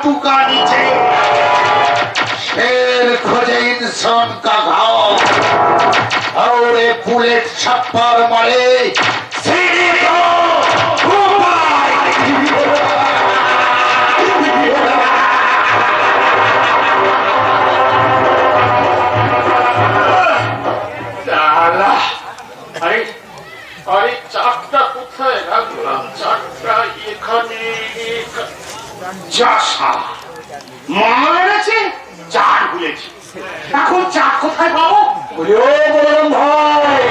हाथों का नीचे शेर खोजे इंसान का घाव और ये बुलेट छप्पर मारे सीढ़ी को চাকটা কোথায় রাখলাম? চাকটা এখানে। মনে আছে চার ভুলেছি, এখন চাক কোথায় পাবো? বলরাম ভাই,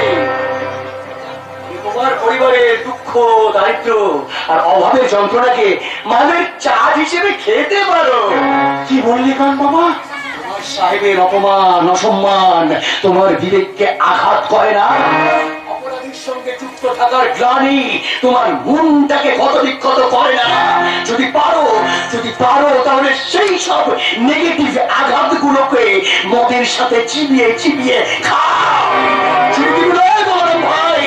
তোমার পরিবারের দুঃখ দারিদ্র আর অভাবের যন্ত্রণাকে মানের চাঁদ হিসেবে খেতে পারো। কি বললি কান বাবা? তোমার সাহেবের অপমান অসম্মান তোমার বিবেককে আঘাত করে না? অপরাধীর সঙ্গে যুক্ত থাকার গ্লানি তোমার মনটাকে ক্ষত বিক্ষত করে না? যদি পারো তাহলে সেই সব নেগেটিভ আঘাত গুলোকে মদের সাথে চিবিয়ে চিবিয়ে খাও। ভাই,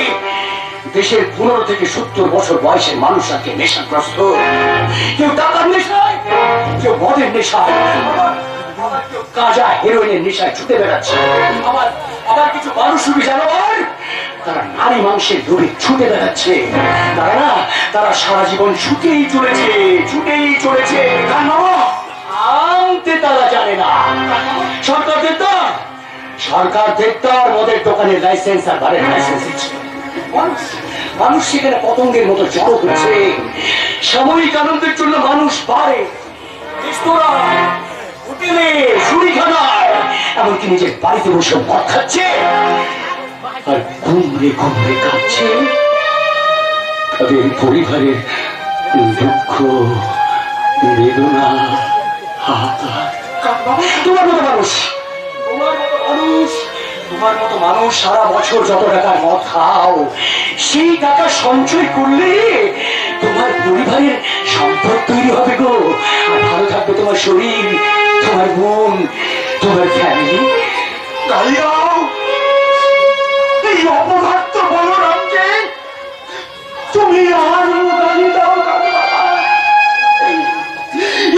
দেশের 15 থেকে 70 বছর বয়সের মানুষরা কেউ নেশাগ্রস্ত, কেউ টাকার নেশায়, কেউ মদের নেশায়, কেউ গাঁজা হেরোইনের নেশায় ছুটে বেড়াচ্ছে। আবার কিছু মানুষ জানোয়ার, তারা নারী মাংসের লোভে ছুটে বেড়াচ্ছে। তারা সারা জীবন ছুটেই চলেছে। আনতে তারা জানে না। সরকার দেবতার মদের দোকানের লাইসেন্স আর বারের লাইসেন্স দিচ্ছে। মানুষ সেখানে পতঙ্গের মতো জড়ো হচ্ছে। সাময়িক আনন্দের জন্য মানুষ পারে হোটেলে, সুরিখানায়, এমনকি নিজের বাড়িতে বসে মদ খাচ্ছে আর ঘুমরে কাঁদছে। তাদের পরিবারের দুঃখ বেদনা হাহাকার। তোমার মতো মানুষ সারা বছর যত টাকার মদ খাও, সেই টাকা সঞ্চয় করলে তোমার পরিবারের সম্পদ তৈরি হবে গো। আর ভালো থাকবে তোমার শরীর, তোমার মন, তোমার ফ্যামিলি। এই অপঘাত বলরামকে তুমি আরো গালি দাও কান বাবা।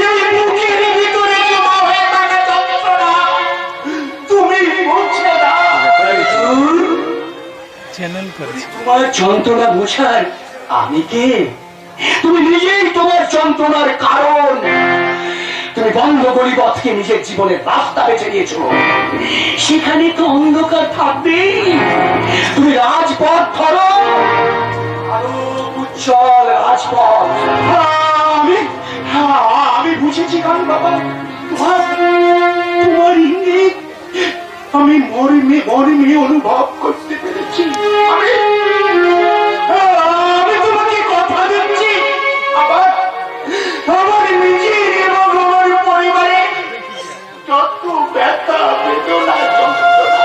এই বুকের ভিতরে জমা হয়ে থাকা যন্ত্রণা তুমি বুঝছো না। তোমার যন্ত্রণা বোঝার আমি কে? তুমি নিজেই তোমার যন্ত্রণার কারণ। তুমি বন্ধ গলিপথকে নিজের জীবনের রাস্তা বেছে নিয়েছো, সেখানে তো অন্ধকার থাকবেই। তুমি রাজপথ ধরো, আরো উজ্জ্বল রাজপথ। আমি বুঝেছি কান বাবা, তোমার ইঙ্গিত আমি মর্মে অনুভব করতে পেরেছি। আমি তোমাকে কথা দিচ্ছি, আবার আমার নিজের এবং আমার পরিবারের যত ব্যথা বেদনা যন্ত্রণা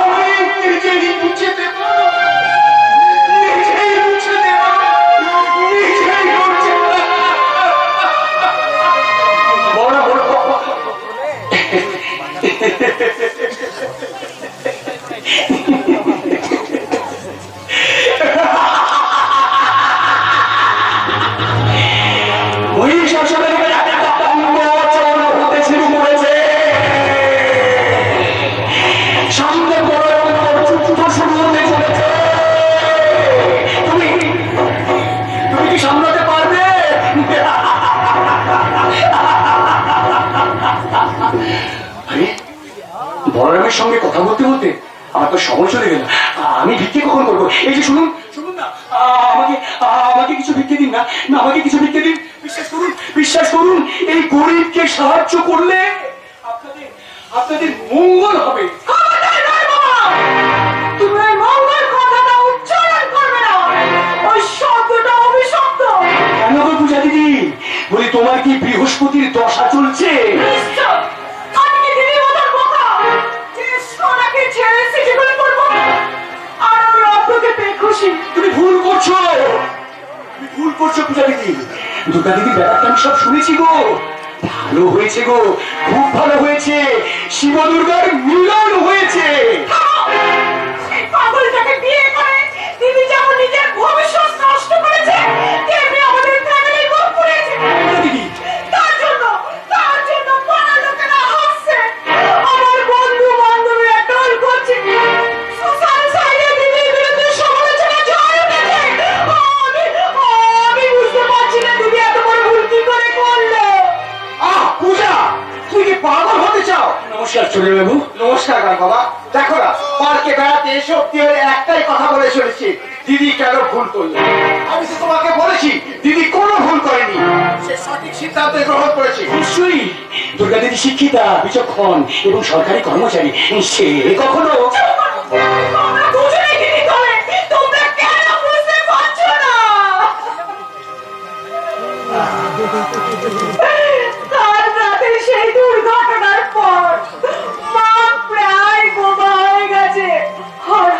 আমি নিজেই মুছে দেব, নিজেই মুছে দেব, নিজেই মুছে দেব। বলরামের সঙ্গে কথা বলতে বলতে আমার তো সময় চলে গেল। আমি ভিক্ষে কখন করবো? এই যে শুনুন না, আমাকে কিছু ভিক্ষে দিন না, আমাকে কিছু ভিক্ষে দিন। বিশ্বাস করুন এই গরিবকে সাহায্য করলে আপনাদের মঙ্গল হবে। কেন গো পূজা দিদি? বলি তোমার কি বৃহস্পতির দশা চলছে? তুমি ভুল করছো পূজা দিদি। দুর্গা দিদির ব্যাপারটা আমি সব শুনেছি গো। ভালো হয়েছে গো, খুব ভালো হয়েছে। শিব দুর্গার মিলন হয়েছে। পাগলটাকে বিয়ে করে দিদি যেমন নিজের ভবিষ্যৎ নষ্ট করেছে, তেমনি আমাদের ফ্যামিলি মুখ পুড়িয়েছে। বাবা, দেখো না, পার্কে বেড়াতে এসে অব্দি ওই একটাই কথা বলে চলেছে, দিদি কেন ভুল করলো। আমি তো তোমাকে বলেছি দিদি কোনো ভুল করেনি, সে সঠিক সিদ্ধান্ত গ্রহণ করেছে। নিশ্চয়ই দুর্গা দিদি শিক্ষিতা, বিচক্ষণ এবং সরকারি কর্মচারী, সে কখনো কাল রাতে সেই দুর্ঘটনার পর মা প্রায় বোমা হয়ে গেছে। আর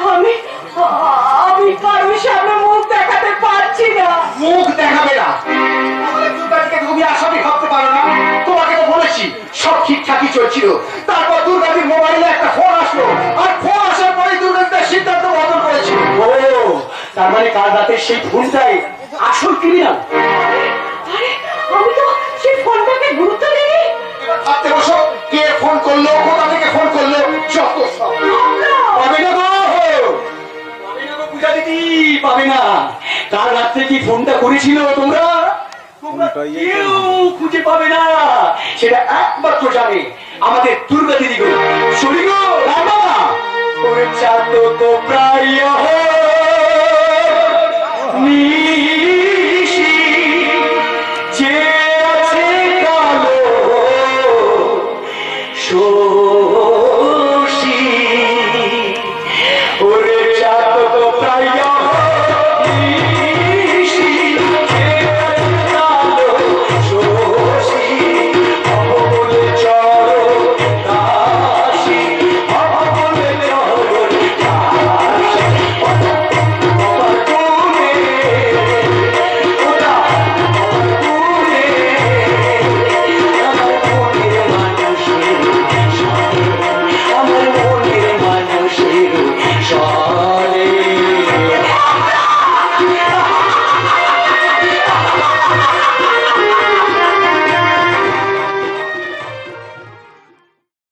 আমি কারোর সামনে মুখ দেখাতে পারছি না। মুখ দেখাবে না, তাহলে দুর্গাদিকে তুমি আসামি ভাবতে পারো না। তোমাকে তো বলেছি সব ঠিকঠাকই চলছিল, তারপর দুর্গাদির মোবাইলে একটা ফোন আসলো, আর ফোন আসার পরে দুর্গাদির সিদ্ধান্ত বদল করেছে। ও, তার মানে কাল রাতে সেই ফোনটাই আসল ক্রিমিনাল। আরে আমি তো সেই ফোনটাকে গুরুত্ব দিইনি। এবার ভাবতে বসো, কে ফোন করলো, কোথা থেকে ফোন করলো, যত সব পাবে না গো, পাবে না গো পূজা দিদি, পাবে না। কাল রাত্রে কি ফোনটা করেছিল তোমরা কেউ খুঁজে পাবে না, সেটা একমাত্র জানে আমাদের দুর্গা দিদি গো। শরী গো, রামা ওরে চাঁদ তো প্রায়